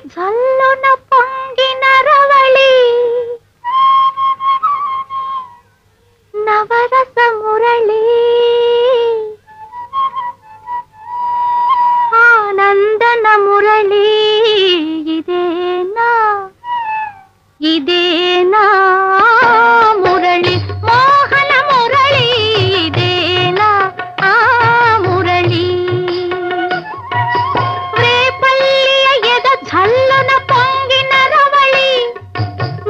జల్లున పొంగిన రవళి నవరస మురళి ఆనందన మురళి ఇదేనా ఇదేనా మురళి మోహన మురళి ఇదేనా ఆ మురళి రేపల్లియ ఎద జల్లున పొంగిన రవళి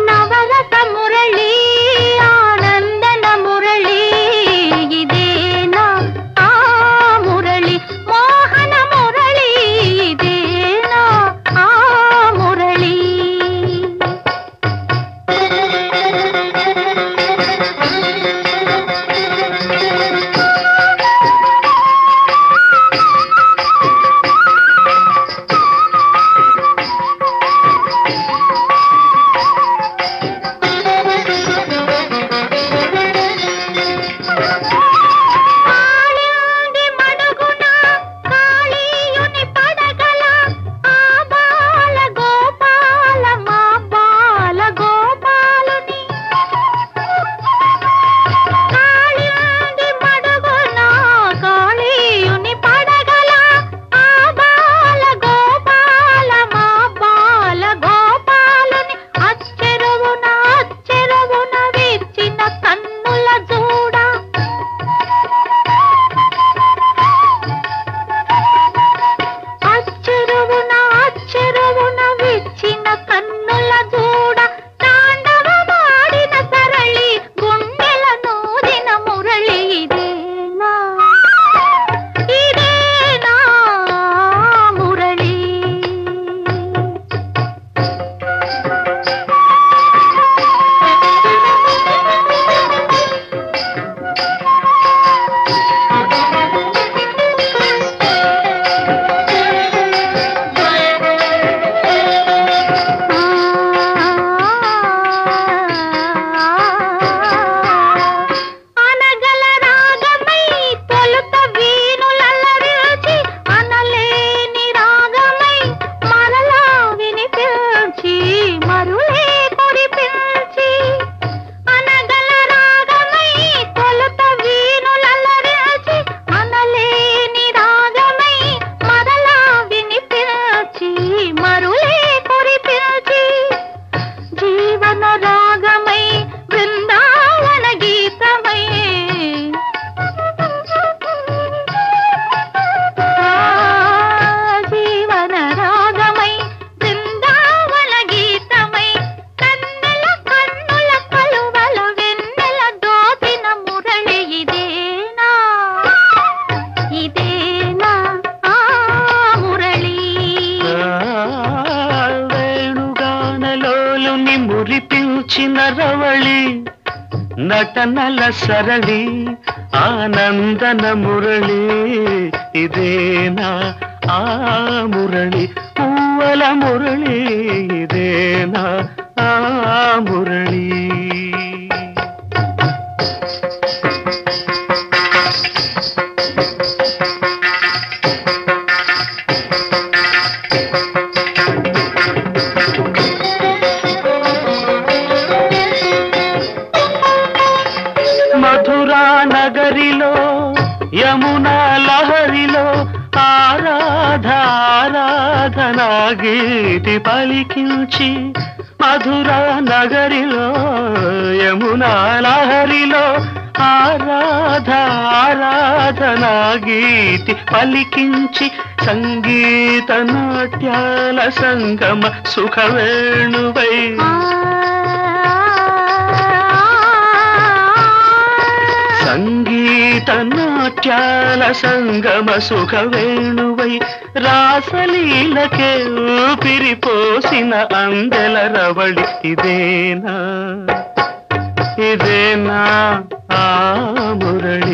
నవరస మురళి ఆనందన మురళి ఇదేనా ఆ మురళి మోహన మురళి ఇదేనా ఆ మురళి మురిపించిన రవళి నటనల సరళి ఆనందన మురళి ఇదేనా ఆ మురళి పువ్వల మురళి ఇదేనా ఆ మురళి మధురా నగరిలో యమునా లహరిలో ఆరాధనా గీతి పలికించి మధురా నగరిలో యమునా లహరిలో ఆరాధనా గీతి పలికించి సంగీత నాట్యాల సంగమ సుఖవేణువై సంగీత నాట్యాల సంగమ సుఖవేణువై రాసలీలకే ఊపిరిపోసిన అందెల రవళి ఇదేనా ఇదేనా ఆ మురళి